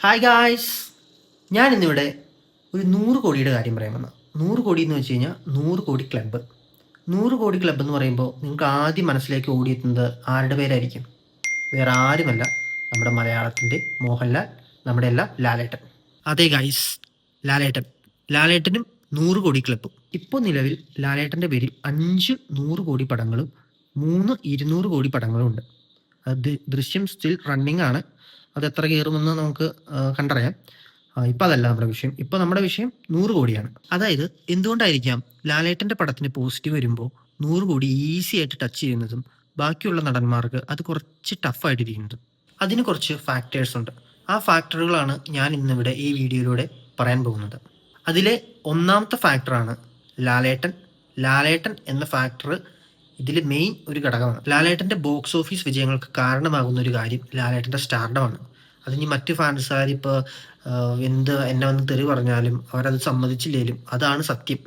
Hi guys, ഞാൻ ഇന്നിവിടെ ഒരു 100 കോടിയുടെ കാര്യം പറയാൻ വന്നു. 100 കോടി എന്ന് വെച്ച് കഴിഞ്ഞാൽ 100 കോടി ക്ലബ്ബ്. 100 കോടി ക്ലബ്ബ് എന്ന് പറയുമ്പോൾ നിങ്ങൾക്ക് ആദ്യം മനസ്സിലേക്ക് ഓടിയെത്തുന്നത് ആരുടെ പേരായിരിക്കും? വേറെ ആരുമല്ല, നമ്മുടെ മലയാളത്തിൻ്റെ മോഹൻലാൽ, നമ്മുടെ എല്ലാം ലാലേട്ടൻ. അതെ ഗായ്സ്, ലാലേട്ടൻ. ലാലേട്ടനും 100 കോടി ക്ലബ്ബും. ഇപ്പോൾ നിലവിൽ ലാലേട്ടൻ്റെ പേരിൽ 5 100 കോടി പടങ്ങളും 3 200 കോടി പടങ്ങളും ഉണ്ട്. അത് ദൃശ്യം സ്റ്റിൽ റണ്ണിങ് ആണ്. അത് എത്ര കയറുമെന്ന് നമുക്ക് കണ്ടറിയാം. ഇപ്പം അതല്ല നമ്മുടെ വിഷയം. ഇപ്പം നമ്മുടെ വിഷയം 100 കോടിയാണ്. അതായത് എന്തുകൊണ്ടായിരിക്കാം ലാലേട്ടൻ്റെ പടത്തിന് പോസിറ്റീവ് വരുമ്പോൾ 100 കോടി ഈസി ആയിട്ട് ടച്ച് ചെയ്യുന്നതും ബാക്കിയുള്ള നടന്മാർക്ക് അത് കുറച്ച് ടഫായിട്ടിരിക്കുന്നതും? അതിന് കുറച്ച് ഫാക്ടേഴ്സ് ഉണ്ട്. ആ ഫാക്ടറുകളാണ് ഞാൻ ഇന്നിവിടെ ഈ വീഡിയോയിലൂടെ പറയാൻ പോകുന്നത്. അതിലെ ഒന്നാമത്തെ ഫാക്ടറാണ് ലാലേട്ടൻ. ലാലേട്ടൻ എന്ന ഫാക്ടർ ഇതിൽ മെയിൻ ഒരു ഘടകമാണ്. ലാലേട്ടൻ്റെ ബോക്സ് ഓഫീസ് വിജയങ്ങൾക്ക് കാരണമാകുന്ന ഒരു കാര്യം ലാലേട്ടൻ്റെ സ്റ്റാർഡമാണ്. അതിനി മറ്റ് ഫാൻസുകാർ ഇപ്പോൾ എന്നെ വന്ന് തെറി പറഞ്ഞാലും അവരത് സമ്മതിച്ചില്ലേലും അതാണ് സത്യം.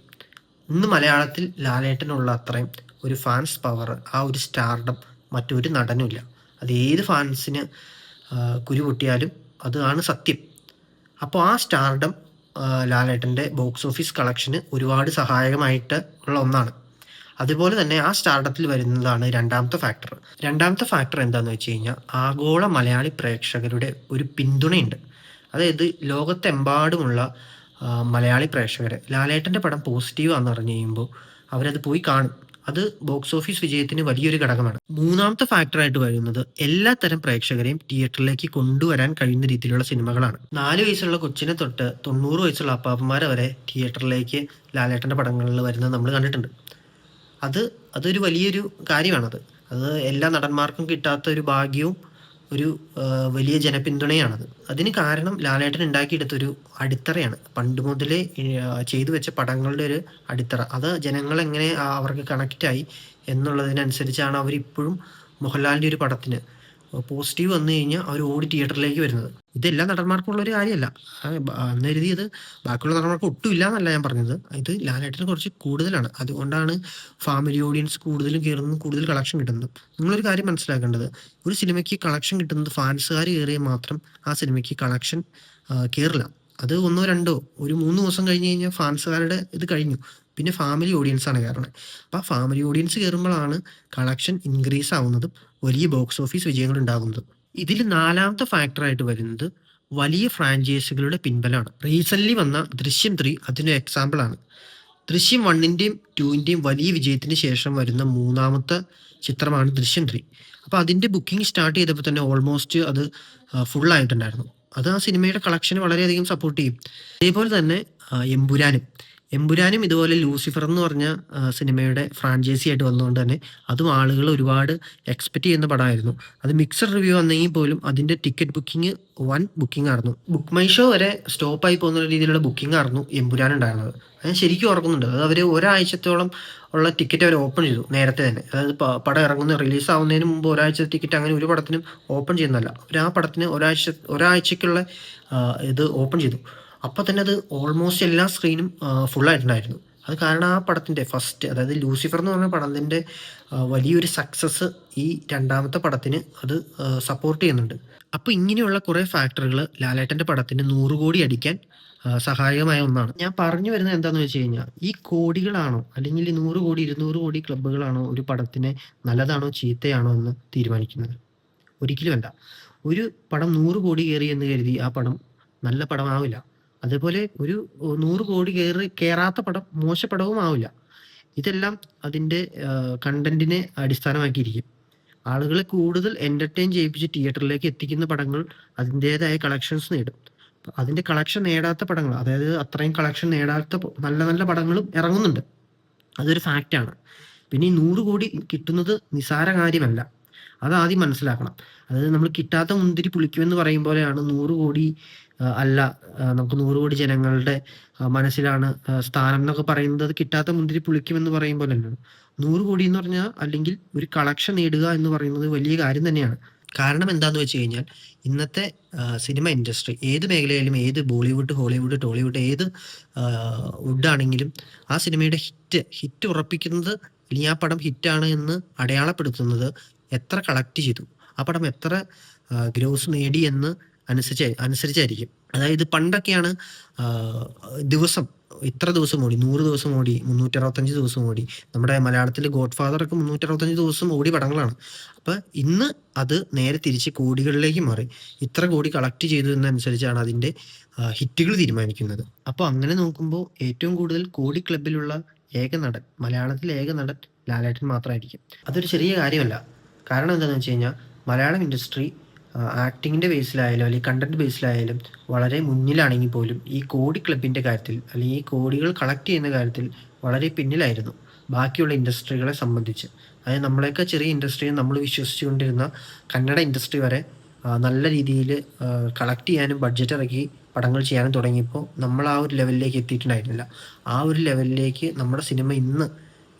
ഇന്ന് മലയാളത്തിൽ ലാലേട്ടനുള്ള അത്രയും ഒരു ഫാൻസ് പവർ, ആ ഒരു സ്റ്റാർഡം മറ്റൊരു നടനുമില്ല. അത് ഏത് ഫാൻസിന് കുരു പൊട്ടിയാലും അതാണ് സത്യം. അപ്പോൾ ആ സ്റ്റാർഡം ലാലേട്ടൻ്റെ ബോക്സ് ഓഫീസ് കളക്ഷന് ഒരുപാട് സഹായകമായിട്ട് ഉള്ള ഒന്നാണ്. അതുപോലെ തന്നെ ആ സ്റ്റാർഡത്തിൽ വരുന്നതാണ് രണ്ടാമത്തെ ഫാക്ടർ. രണ്ടാമത്തെ ഫാക്ടർ എന്താണെന്ന് വെച്ച് കഴിഞ്ഞാൽ ആഗോള മലയാളി പ്രേക്ഷകരുടെ ഒരു പിന്തുണയുണ്ട്. അതായത് ലോകത്തെമ്പാടുമുള്ള മലയാളി പ്രേക്ഷകർ ലാലേട്ടൻ്റെ പടം പോസിറ്റീവ് ആണെന്ന് അറിഞ്ഞു കഴിയുമ്പോൾ അവരത് പോയി കാണും. അത് ബോക്സ് ഓഫീസ് വിജയത്തിന് വലിയൊരു ഘടകമാണ്. മൂന്നാമത്തെ ഫാക്ടറായിട്ട് വരുന്നത് എല്ലാ തരം പ്രേക്ഷകരെയും തിയേറ്ററിലേക്ക് കൊണ്ടുവരാൻ കഴിയുന്ന രീതിയിലുള്ള സിനിമകളാണ്. 4 വയസ്സുള്ള കൊച്ചിനെ തൊട്ട് 90 വയസ്സുള്ള അപ്പാപ്പന്മാരെ വരെ തിയേറ്ററിലേക്ക് ലാലേട്ടൻ്റെ പടങ്ങളിൽ വരുന്നത് നമ്മൾ കണ്ടിട്ടുണ്ട്. അതൊരു വലിയൊരു കാര്യമാണത്. അത് എല്ലാ നടന്മാർക്കും കിട്ടാത്ത ഒരു ഭാഗ്യവും ഒരു വലിയ ജനപിന്തുണയാണത്. അതിന് കാരണം ലാലേട്ടൻ ഉണ്ടാക്കിയെടുത്തൊരു അടിത്തറയാണ്. പണ്ട് മുതലേ ചെയ്തു വെച്ച പടങ്ങളുടെ ഒരു അടിത്തറ. അത് ജനങ്ങൾ എങ്ങനെ അവർക്ക് കണക്റ്റായി എന്നുള്ളതിനനുസരിച്ചാണ് അവരിപ്പോഴും മോഹൻലാലിൻ്റെ ഒരു പടത്തിന് പോസിറ്റീവ് വന്നു കഴിഞ്ഞാൽ അവർ ഓടി തിയേറ്ററിലേക്ക് വരുന്നത്. ഇതെല്ലാ നടന്മാർക്കുള്ളൊരു കാര്യമല്ല. അന്ന് എഴുതിയത് ബാക്കിയുള്ള നടന്മാർക്ക് ഒട്ടും ഇല്ല എന്നല്ല ഞാൻ പറഞ്ഞത്. ഇത് ലാലേട്ടന് കുറച്ച് കൂടുതലാണ്. അതുകൊണ്ടാണ് ഫാമിലി ഓഡിയൻസ് കൂടുതലും കയറുന്നതും കൂടുതൽ കളക്ഷൻ കിട്ടുന്നതും. നിങ്ങളൊരു കാര്യം മനസ്സിലാക്കേണ്ടത്, ഒരു സിനിമയ്ക്ക് കളക്ഷൻ കിട്ടുന്നത് ഫാൻസുകാർ കയറിയാൽ മാത്രം ആ സിനിമയ്ക്ക് കളക്ഷൻ കയറില്ല. അത് 1 2 ഒരു 3 ദിവസം കഴിഞ്ഞ് കഴിഞ്ഞാൽ ഫാൻസുകാരുടെ ഇത് കഴിഞ്ഞു. പിന്നെ ഫാമിലി ഓഡിയൻസാണ് കയറണത്. അപ്പോൾ ആ ഫാമിലി ഓഡിയൻസ് കയറുമ്പോഴാണ് കളക്ഷൻ ഇൻക്രീസ് ആവുന്നതും വലിയ ബോക്സ് ഓഫീസ് വിജയങ്ങൾ ഉണ്ടാകുന്നതും. ഇതിൽ നാലാമത്തെ ഫാക്ടറായിട്ട് വരുന്നത് വലിയ ഫ്രാഞ്ചൈസികളുടെ പിൻബലമാണ്. റീസെൻ്റ്ലി വന്ന ദൃശ്യം 3 അതിനൊരു എക്സാമ്പിളാണ്. ദൃശ്യം 1ൻ്റെയും 2ൻ്റെയും വലിയ വിജയത്തിന് ശേഷം വരുന്ന മൂന്നാമത്തെ ചിത്രമാണ് ദൃശ്യം 3. അപ്പോൾ അതിൻ്റെ ബുക്കിംഗ് സ്റ്റാർട്ട് ചെയ്തപ്പോൾ തന്നെ ഓൾമോസ്റ്റ് അത് ഫുള്ളായിട്ടുണ്ടായിരുന്നു. അത് ആ സിനിമയുടെ കളക്ഷന് വളരെയധികം സപ്പോർട്ട് ചെയ്യും. അതേപോലെ തന്നെ എമ്പുരാനും ഇതുപോലെ ലൂസിഫർ എന്ന് പറഞ്ഞ സിനിമയുടെ ഫ്രാഞ്ചൈസി ആയിട്ട് വന്നുകൊണ്ട് തന്നെ അതും ആളുകൾ ഒരുപാട് എക്സ്പെക്റ്റ് ചെയ്യുന്ന പടമായിരുന്നു. അത് മിക്സഡ് റിവ്യൂ വന്നെങ്കിൽ പോലും അതിൻ്റെ ടിക്കറ്റ് ബുക്കിംഗ് വൻ ബുക്കിംഗ് ആയിരുന്നു. ബുക്ക് മൈ ഷോ വരെ സ്റ്റോപ്പായി പോകുന്ന രീതിയിലുള്ള ബുക്കിംഗ് ആയിരുന്നു എമ്പുരാൻ ഉണ്ടായിരുന്നത്. ഞാൻ ശരിക്കും ഓർക്കുന്നുണ്ട്. അത് അവർ ഒരാഴ്ചത്തോളം ഉള്ള ടിക്കറ്റ് അവർ ഓപ്പൺ ചെയ്തു നേരത്തെ തന്നെ. അതായത് പടം ഇറങ്ങുന്ന റിലീസ് ആവുന്നതിന് മുമ്പ് ഒരാഴ്ച ടിക്കറ്റ് അങ്ങനെ ഒരു പടത്തിനും ഓപ്പൺ ചെയ്യുന്നതല്ല. അവർ ആ പടത്തിന് ഒരാഴ്ചക്കുള്ള ഇത് ഓപ്പൺ ചെയ്തു. അപ്പോൾ തന്നെ അത് ഓൾമോസ്റ്റ് എല്ലാ സ്ക്രീനും ഫുള്ളായിട്ടുണ്ടായിരുന്നു. അത് കാരണം ആ പടത്തിൻ്റെ ഫസ്റ്റ്, അതായത് ലൂസിഫർ എന്ന് പറഞ്ഞ പടത്തിൻ്റെ വലിയൊരു സക്സസ് ഈ രണ്ടാമത്തെ പടത്തിന് അത് സപ്പോർട്ട് ചെയ്യുന്നുണ്ട്. അപ്പോൾ ഇങ്ങനെയുള്ള കുറേ ഫാക്ടറുകൾ ലാലേട്ടൻ്റെ പടത്തിന് 100 കോടി അടിക്കാൻ സഹായകമായ ഒന്നാണ്. ഞാൻ പറഞ്ഞു വരുന്നത് എന്താണെന്ന് വെച്ച് കഴിഞ്ഞാൽ, ഈ കോടികളാണോ അല്ലെങ്കിൽ 100 കോടി 200 കോടി ക്ലബ്ബുകളാണോ ഒരു പടത്തിനെ നല്ലതാണോ ചീത്തയാണോ എന്ന് തീരുമാനിക്കുന്നത്? ഒരിക്കലുമല്ല. ഒരു പടം 100 കോടി കയറി എന്ന് കരുതി ആ പടം നല്ല പടമാവില്ല. അതേപോലെ ഒരു 100 കോടി കയറാത്ത പടം മോശപ്പടവും ആവില്ല. ഇതെല്ലാം അതിൻ്റെ കണ്ടന്റിനെ അടിസ്ഥാനമാക്കിയിരിക്കും. ആളുകളെ കൂടുതൽ എൻ്റർടൈൻ ചെയ്യിപ്പിച്ച് തിയേറ്ററിലേക്ക് എത്തിക്കുന്ന പടങ്ങൾ അതിൻ്റേതായ കളക്ഷൻസ് നേടും. അതിൻ്റെ കളക്ഷൻ നേടാത്ത പടങ്ങൾ, അതായത് അത്രയും കളക്ഷൻ നേടാത്ത നല്ല നല്ല പടങ്ങളും ഇറങ്ങുന്നുണ്ട്. അതൊരു ഫാക്റ്റാണ്. പിന്നെ ഈ 100 കോടി കിട്ടുന്നത് നിസ്സാര കാര്യമല്ല. അതാദ്യം മനസ്സിലാക്കണം. അതായത് നമ്മൾ കിട്ടാത്ത മുന്തിരി പുളിക്കുമെന്ന് പറയും പോലെയാണ് 100 കോടി അല്ല, നമുക്ക് 100 കോടി ജനങ്ങളുടെ മനസ്സിലാണ് സ്ഥാനം എന്നൊക്കെ പറയുന്നത്. കിട്ടാത്ത മുന്തിരി പുളിക്കുമെന്ന് പറയും പോലെ തന്നെയാണ് 100 കോടി എന്ന് പറഞ്ഞാൽ, അല്ലെങ്കിൽ ഒരു കളക്ഷൻ നേടുക എന്ന് പറയുന്നത് വലിയ കാര്യം തന്നെയാണ്. കാരണം എന്താണെന്ന് വെച്ച് കഴിഞ്ഞാൽ, ഇന്നത്തെ സിനിമ ഇൻഡസ്ട്രി ഏത് മേഖലയിലും, ഏത് ബോളിവുഡ്, ഹോളിവുഡ്, ടോളിവുഡ്, ഏത് വുഡാണെങ്കിലും ആ സിനിമയുടെ ഹിറ്റ് ഉറപ്പിക്കുന്നത്, അല്ലെങ്കിൽ ആ പടം ഹിറ്റാണ് എന്ന് അടയാളപ്പെടുത്തുന്നത് എത്ര കളക്ട് ചെയ്തു, ആ പടം എത്ര ഗ്രോസ് നേടി എന്ന് അനുസരിച്ചായിരിക്കും. അതായത് പണ്ടൊക്കെയാണ് ദിവസം ഇത്ര ദിവസം ഓടി, 100 ദിവസം ഓടി, 365 ദിവസം ഓടി. നമ്മുടെ മലയാളത്തില് ഗോഡ് ഫാദറൊക്കെ 365 ദിവസം ഓടിയ പടങ്ങളാണ്. അപ്പൊ ഇന്ന് അത് നേരെ തിരിച്ച് കോടികളിലേക്ക് മാറി. ഇത്ര കോടി കളക്ട് ചെയ്തു എന്നനുസരിച്ചാണ് അതിന്റെ ഹിറ്റുകൾ തീരുമാനിക്കുന്നത്. അപ്പൊ അങ്ങനെ നോക്കുമ്പോൾ ഏറ്റവും കൂടുതൽ കോടി ക്ലബ്ബിലുള്ള ഏക നടൻ, മലയാളത്തിലെ ഏക നടൻ ലാലേട്ടൻ മാത്രമായിരിക്കും. അതൊരു ചെറിയ കാര്യമല്ല. കാരണം എന്താണെന്ന് വെച്ച് കഴിഞ്ഞാൽ മലയാളം ഇൻഡസ്ട്രി ആക്ടിങ്ങിൻ്റെ ബേസിലായാലും അല്ലെങ്കിൽ കണ്ടന്റ് ബേസിലായാലും വളരെ മുന്നിലാണെങ്കിൽ പോലും ഈ കോടി ക്ലബിൻ്റെ കാര്യത്തിൽ അല്ലെങ്കിൽ ഈ കോടികൾ കളക്ട് ചെയ്യുന്ന കാര്യത്തിൽ വളരെ പിന്നിലായിരുന്നു ബാക്കിയുള്ള ഇൻഡസ്ട്രികളെ സംബന്ധിച്ച്. അതായത് നമ്മളെയൊക്കെ ചെറിയ ഇൻഡസ്ട്രിയിൽ നമ്മൾ വിശ്വസിച്ചുകൊണ്ടിരുന്ന കന്നഡ ഇൻഡസ്ട്രി വരെ നല്ല രീതിയിൽ കളക്ട് ചെയ്യാനും ബഡ്ജറ്റ് ഇറക്കി പടങ്ങൾ ചെയ്യാനും തുടങ്ങിയപ്പോൾ നമ്മൾ ആ ഒരു ലെവലിലേക്ക് എത്തിയിട്ടുണ്ടായിരുന്നില്ല. ആ ഒരു ലെവലിലേക്ക് നമ്മുടെ സിനിമ ഇന്ന്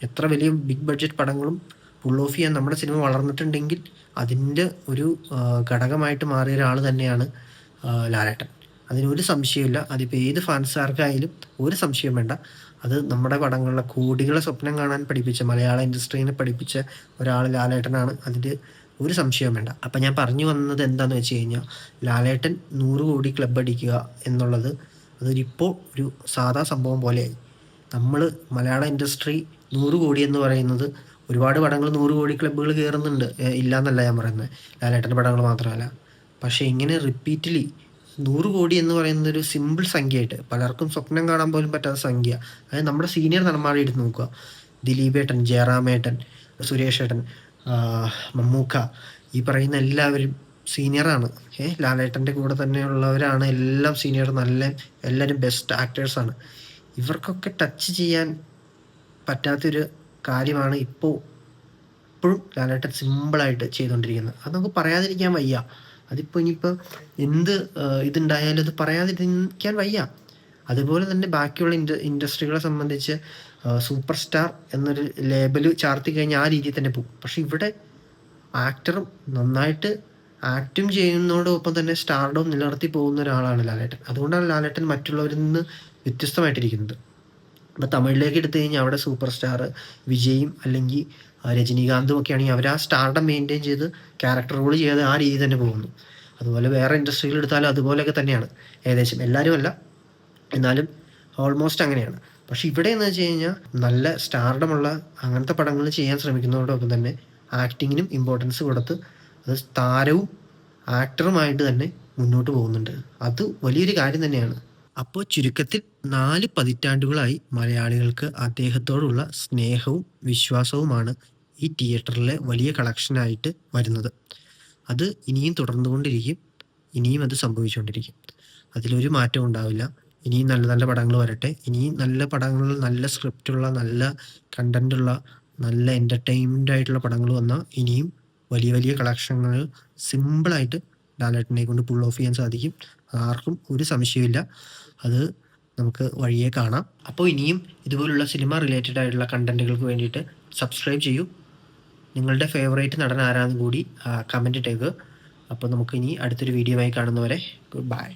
എത്ര വലിയ ബിഗ് ബഡ്ജറ്റ് പടങ്ങളും പുൾ ഓഫ് ചെയ്യാൻ നമ്മുടെ സിനിമ വളർന്നിട്ടുണ്ടെങ്കിൽ അതിൻ്റെ ഒരു ഘടകമായിട്ട് മാറിയ ഒരാൾ തന്നെയാണ് ലാലേട്ടൻ. അതിനൊരു സംശയമില്ല. അതിപ്പോൾ ഏത് ഫാൻസുകാർക്കായാലും ഒരു സംശയം വേണ്ട. അത് നമ്മുടെ പടങ്ങളിലെ കോടികളെ സ്വപ്നം കാണാൻ പഠിപ്പിച്ച, മലയാള ഇൻഡസ്ട്രീനെ പഠിപ്പിച്ച ഒരാൾ ലാലേട്ടനാണ്. അതിൽ ഒരു സംശയവും വേണ്ട. അപ്പം ഞാൻ പറഞ്ഞു വന്നത് എന്താണെന്ന് വെച്ച് കഴിഞ്ഞാൽ, ലാലേട്ടൻ 100 കോടി ക്ലബ് അടിക്കുക എന്നുള്ളത് അതൊരിപ്പോൾ ഒരു സാധാ സംഭവം പോലെയായി. നമ്മൾ മലയാള ഇൻഡസ്ട്രി 100 കോടി എന്ന് പറയുന്നത് ഒരുപാട് പടങ്ങൾ 100 കോടി ക്ലബ്ബുകൾ കയറുന്നുണ്ട്. ഇല്ല എന്നല്ല ഞാൻ പറയുന്നത്. ലാലേട്ടൻ്റെ പടങ്ങൾ മാത്രമല്ല. പക്ഷേ ഇങ്ങനെ റിപ്പീറ്റ്ലി 100 കോടി എന്ന് പറയുന്നത് ഒരു സിമ്പിൾ സംഖ്യയായിട്ട് പലർക്കും സ്വപ്നം കാണാൻ പോലും പറ്റാത്ത സംഖ്യ. അതായത് നമ്മുടെ സീനിയർ നടന്മാരെ എടുത്ത് നോക്കുക. ദിലീപേട്ടൻ, ജയറാമേട്ടൻ, സുരേഷേട്ടൻ, മമ്മൂക്ക, ഈ പറയുന്ന എല്ലാവരും സീനിയറാണ്. ലാലേട്ടൻ്റെ കൂടെ തന്നെയുള്ളവരാണ്. എല്ലാം സീനിയർ, എല്ലാവരും ബെസ്റ്റ് ആക്ടേഴ്സാണ്. ഇവർക്കൊക്കെ ടച്ച് ചെയ്യാൻ പറ്റാത്തൊരു കാര്യമാണ് ഇപ്പോഴും ലാലേട്ടൻ സിമ്പിളായിട്ട് ചെയ്തുകൊണ്ടിരിക്കുന്നത്. അത് നമുക്ക് പറയാതിരിക്കാൻ വയ്യ. അതിപ്പോൾ ഇനിയിപ്പോൾ എന്ത് ഇതുണ്ടായാലും അത് പറയാതിരിക്കാൻ വയ്യ. അതുപോലെ തന്നെ ബാക്കിയുള്ള ഇൻഡസ്ട്രികളെ സംബന്ധിച്ച് സൂപ്പർ സ്റ്റാർ എന്നൊരു ലേബൽ ചാർത്തി കഴിഞ്ഞാൽ ആ രീതിയിൽ തന്നെ പോകും. പക്ഷെ ഇവിടെ ആക്ടറും നന്നായിട്ട് ആക്റ്റും ചെയ്യുന്നതോടൊപ്പം തന്നെ സ്റ്റാർഡും നിലനിർത്തി പോകുന്ന ഒരാളാണ് ലാലേട്ടൻ. അതുകൊണ്ടാണ് ലാലേട്ടൻ മറ്റുള്ളവരിൽ നിന്ന് വ്യത്യസ്തമായിട്ടിരിക്കുന്നത്. ഇപ്പോൾ തമിഴിലേക്ക് എടുത്തു കഴിഞ്ഞാൽ അവിടെ സൂപ്പർ സ്റ്റാർ വിജയും അല്ലെങ്കിൽ രജനീകാന്തും ഒക്കെ ആണെങ്കിൽ അവർ ആ സ്റ്റാർഡം മെയിൻറ്റെയിൻ ചെയ്ത് ക്യാരക്ടർ റോൾ ചെയ്യാതെ ആ രീതി തന്നെ പോകുന്നു. അതുപോലെ വേറെ ഇൻഡസ്ട്രികൾ എടുത്താലും അതുപോലെയൊക്കെ തന്നെയാണ്. ഏകദേശം എല്ലാവരും അല്ല, എന്നാലും ഓൾമോസ്റ്റ് അങ്ങനെയാണ്. പക്ഷെ ഇവിടെ എന്ന് വെച്ച് കഴിഞ്ഞാൽ നല്ല സ്റ്റാർഡമുള്ള അങ്ങനത്തെ പടങ്ങൾ ചെയ്യാൻ ശ്രമിക്കുന്നതോടൊപ്പം തന്നെ ആക്ടിങ്ങിനും ഇമ്പോർട്ടൻസ് കൊടുത്ത് അത് താരവും ആക്ടറുമായിട്ട് തന്നെ മുന്നോട്ട് പോകുന്നുണ്ട്. അത് വലിയൊരു കാര്യം തന്നെയാണ്. അപ്പോൾ ചുരുക്കത്തിൽ 4 പതിറ്റാണ്ടുകളായി മലയാളികൾക്ക് അദ്ദേഹത്തോടുള്ള സ്നേഹവും വിശ്വാസവുമാണ് ഈ തിയേറ്ററിലെ വലിയ കളക്ഷനായിട്ട് വരുന്നത്. അത് ഇനിയും തുടർന്നുകൊണ്ടിരിക്കും. ഇനിയും അത് സംഭവിച്ചുകൊണ്ടിരിക്കും. അതിലൊരു മാറ്റവും ഉണ്ടാവില്ല. ഇനിയും നല്ല നല്ല പടങ്ങൾ വരട്ടെ. ഇനിയും നല്ല പടങ്ങൾ, നല്ല സ്ക്രിപ്റ്റുള്ള, നല്ല കണ്ടന്റുള്ള, നല്ല എൻ്റർടൈൻമെൻ്റ് ആയിട്ടുള്ള പടങ്ങൾ വന്നാൽ ഇനിയും വലിയ വലിയ കളക്ഷനുകൾ സിമ്പിളായിട്ട് ലാലേട്ടനെ കൊണ്ട് പുൾ ഓഫ് ചെയ്യാൻ സാധിക്കും. ആർക്കും ഒരു സംശയമില്ല. അത് നമുക്ക് വഴിയെ കാണാം. അപ്പോൾ ഇനിയും ഇതുപോലുള്ള സിനിമ റിലേറ്റഡ് ആയിട്ടുള്ള കണ്ടന്റുകൾക്ക് വേണ്ടിയിട്ട് സബ്സ്ക്രൈബ് ചെയ്യൂ. നിങ്ങളുടെ ഫേവറേറ്റ് നടൻ ആരാണെന്ന് കൂടി കമൻറ്റ് ഇട്ടേക്ക്. അപ്പോൾ നമുക്ക് ഇനി അടുത്തൊരു വീഡിയോ ആയി കാണുന്നവരെ ഗുഡ് ബൈ.